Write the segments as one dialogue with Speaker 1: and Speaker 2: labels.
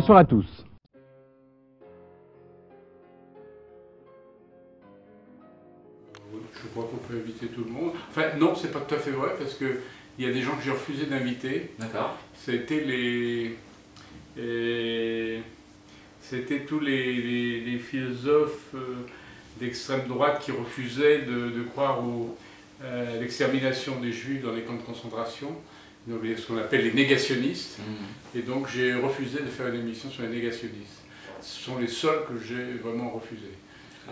Speaker 1: Bonsoir à tous.
Speaker 2: Je crois qu'on peut inviter tout le monde. Enfin, non, c'est pas tout à fait vrai, parce qu'il y a des gens que j'ai refusé d'inviter.
Speaker 3: D'accord.
Speaker 2: C'était c'était tous les philosophes d'extrême droite qui refusaient de croire à l'extermination des Juifs dans les camps de concentration, donc ce qu'on appelle les négationnistes. Et donc j'ai refusé de faire une émission sur les négationnistes. Ce sont les seuls que j'ai vraiment refusés.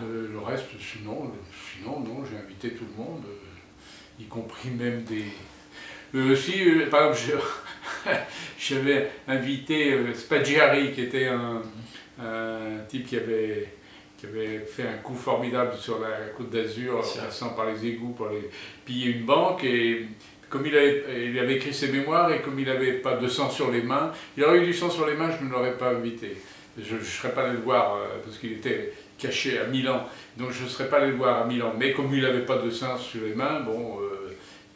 Speaker 2: Le reste, sinon non, j'ai invité tout le monde, y compris même des... par exemple, j'avais invité Spaggiari, qui était un type qui avait fait un coup formidable sur la Côte d'Azur, en passant par les égouts pour aller piller une banque, et comme il avait écrit ses mémoires, et comme il n'avait pas de sang sur les mains, il aurait eu du sang sur les mains, je ne l'aurais pas invité. Je ne serais pas allé le voir, parce qu'il était caché à Milan, donc je ne serais pas allé le voir à Milan, mais comme il n'avait pas de sang sur les mains, bon,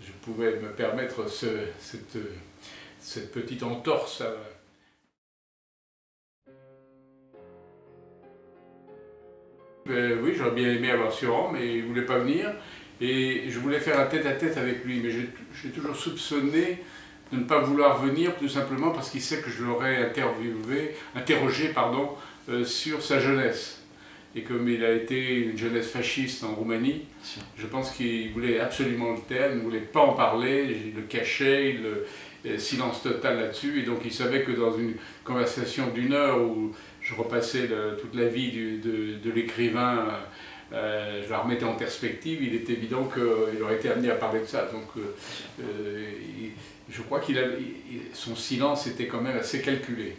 Speaker 2: je pouvais me permettre cette petite entorse. Oui, j'aurais bien aimé avoir Sioran, mais il ne voulait pas venir. Et je voulais faire un tête-à-tête avec lui, mais j'ai toujours soupçonné de ne pas vouloir venir, tout simplement parce qu'il sait que je l'aurais interrogé sur sa jeunesse. Et comme il a été une jeunesse fasciste en Roumanie, je pense qu'il voulait absolument le taire, il ne voulait pas en parler, il le cachait, silence total là-dessus. Et donc il savait que dans une conversation d'1 heure où je repassais toute la vie de l'écrivain, je la remettais en perspective, il est évident qu'il aurait été amené à parler de ça. Donc je crois que son silence était quand même assez calculé.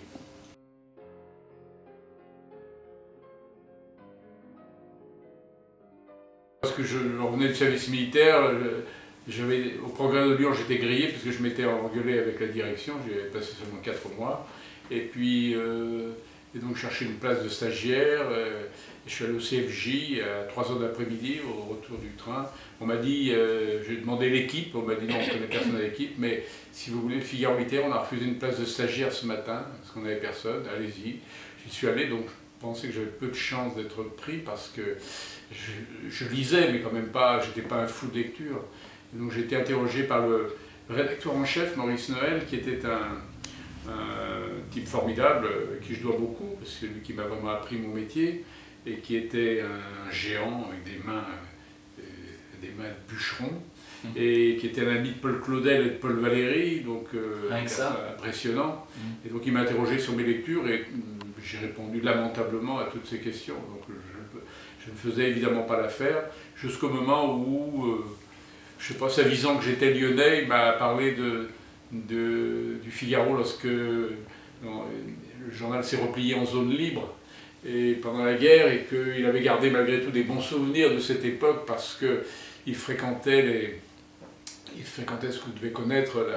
Speaker 2: Parce que je revenais du service militaire, au progrès de Lyon, j'étais grillé parce que je m'étais engueulé avec la direction, j'y avais passé seulement 4 mois. Et puis, donc je cherchais une place de stagiaire, je suis allé au CFJ à 3 h de l'après-midi, au retour du train. On m'a dit, j'ai demandé l'équipe, on m'a dit non, on ne connaît personne à l'équipe, mais si vous voulez, Figaro militaire, on a refusé une place de stagiaire ce matin, parce qu'on n'avait personne, allez-y. J'y suis allé, donc je pensais que j'avais peu de chance d'être pris, parce que je lisais, mais quand même pas, j'étais pas un fou de lecture. Et donc j'ai été interrogé par le rédacteur en chef, Maurice Noël, qui était un type formidable, à qui je dois beaucoup, parce que c'est lui qui m'a vraiment appris mon métier, et qui était un géant avec des mains de bûcheron, et qui était un ami de Paul Claudel et de Paul Valéry, donc impressionnant. Et donc il m'a interrogé sur mes lectures, et j'ai répondu lamentablement à toutes ces questions. Donc je ne faisais évidemment pas l'affaire, jusqu'au moment où, je ne sais pas, s'avisant que j'étais lyonnais, il m'a parlé du Figaro lorsque le journal s'est replié en zone libre et pendant la guerre, et qu'il avait gardé malgré tout des bons souvenirs de cette époque, parce qu'il fréquentait ce que vous devez connaître,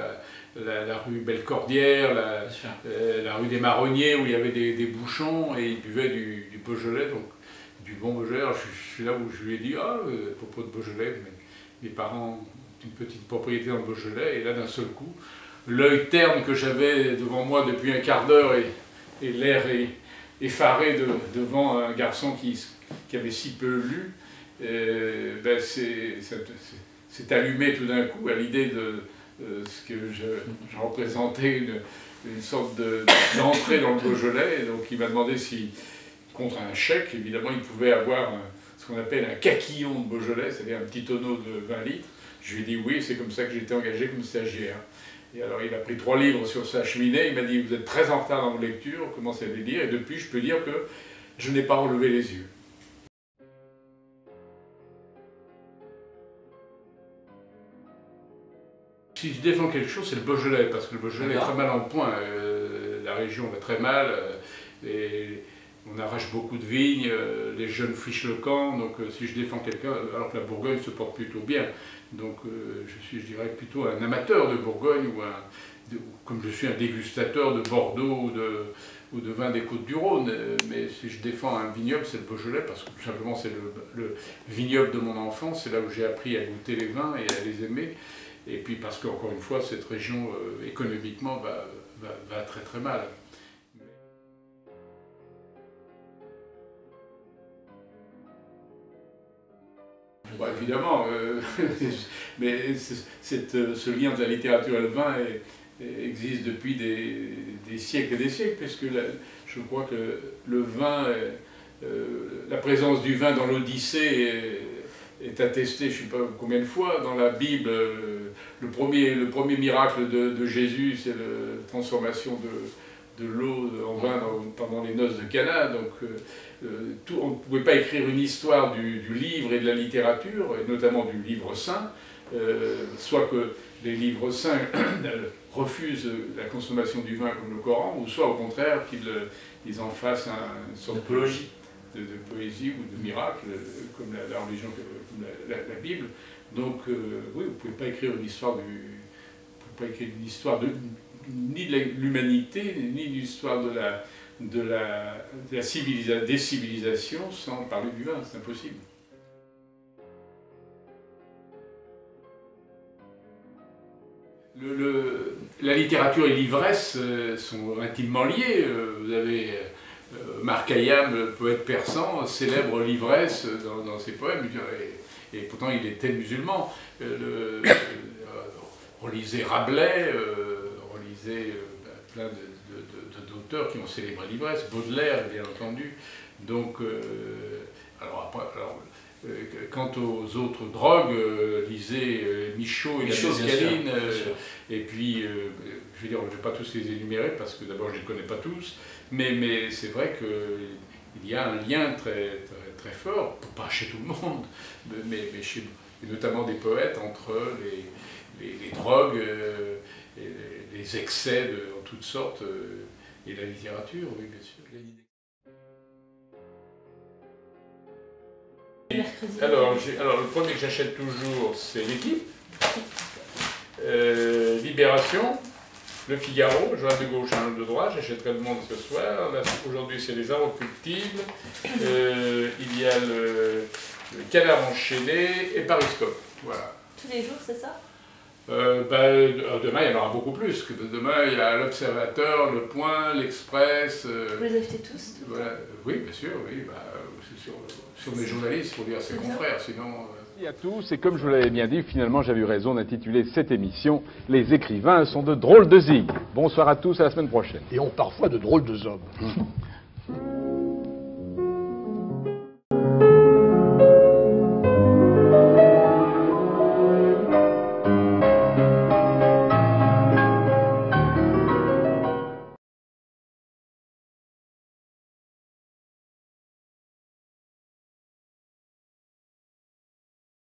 Speaker 2: la rue Bellecordière, la rue des Marronniers, où il y avait des bouchons, et il buvait du Beaujolais, donc du bon Beaujolais. Alors je suis là où je lui ai dit, à propos de Beaujolais, mes parents ont une petite propriété dans le Beaujolais, et là d'un seul coup, l'œil terne que j'avais devant moi depuis un quart d'heure et l'air effaré devant un garçon qui avait si peu lu, c'est allumé tout d'un coup à l'idée de ce que je représentais, une sorte d'entrée dans le Beaujolais. Et donc il m'a demandé si, contre un chèque, évidemment, il pouvait avoir ce qu'on appelle un caquillon de Beaujolais, c'est-à-dire un petit tonneau de 20 litres. Je lui ai dit oui, c'est comme ça que j'ai été engagé comme stagiaire. Et alors il a pris 3 livres sur sa cheminée, il m'a dit vous êtes très en retard dans vos lectures, commencez à les lire, et depuis je peux dire que je n'ai pas relevé les yeux. Si je défends quelque chose, c'est le Beaujolais, parce que le Beaujolais est très mal en point, la région va très mal, et on arrache beaucoup de vignes, les jeunes frichent le camp, donc si je défends quelqu'un, alors que la Bourgogne se porte plutôt bien, donc je suis, je dirais, plutôt un amateur de Bourgogne, comme je suis un dégustateur de Bordeaux ou de vin des Côtes-du-Rhône, mais si je défends un vignoble, c'est le Beaujolais, parce que tout simplement c'est le vignoble de mon enfance, c'est là où j'ai appris à goûter les vins et à les aimer, et puis parce qu'encore une fois, cette région économiquement va très très mal. Bah, évidemment, mais ce lien de la littérature et le vin existe depuis des siècles et des siècles, puisque je crois que le vin, la présence du vin dans l'Odyssée est attestée, je ne sais pas combien de fois, dans la Bible. Le premier miracle de Jésus, c'est la transformation de l'eau en vin pendant les noces de Cana. Donc, on ne pouvait pas écrire une histoire du livre et de la littérature, et notamment du livre saint, soit que les livres saints refusent la consommation du vin comme le Coran, ou soit au contraire qu'ils en fassent une sorte de poésie ou de miracle, comme la religion, comme la Bible. Donc, oui, vous ne pouvez pas écrire une histoire ni de l'humanité, ni une histoire des civilisations sans parler du vin, c'est impossible. La littérature et l'ivresse sont intimement liées. Vous avez Marc Hayam, le poète persan, célèbre l'ivresse dans ses poèmes, et pourtant il était musulman. On lisait Rabelais, on lisait plein d'auteurs qui ont célébré l'ivresse, Baudelaire bien entendu. Donc, quant aux autres drogues, lisez Michaud et la mescaline, et puis, je veux dire, je ne vais pas tous les énumérer parce que d'abord je ne les connais pas tous, mais c'est vrai qu'il y a un lien très, très, très fort, pas chez tout le monde, mais notamment des poètes, entre les drogues, et les excès en toutes sortes, et la littérature, oui, bien sûr. Alors, le premier que j'achète toujours, c'est l'Équipe, Libération, Le Figaro, Journal de gauche, Journal de droite, j'achèterai Le Monde ce soir. Aujourd'hui, c'est Les Inrecuptibles, il y a le Canard enchaîné et Pariscope. Voilà.
Speaker 1: Tous les jours, c'est ça?
Speaker 2: Demain, il y en aura beaucoup plus. Demain, il y a l'Observateur, Le Point, l'Express.
Speaker 1: Vous les achetez tous?
Speaker 2: Voilà. Oui, bien sûr, oui. C'est sur mes journalistes, il faut dire ses confrères, sinon...
Speaker 3: Merci à tous, et comme je vous l'avais bien dit, finalement j'avais eu raison d'intituler cette émission « Les écrivains sont de drôles de zig ». Bonsoir à tous, à la semaine prochaine.
Speaker 4: Et ont parfois de drôles de hommes.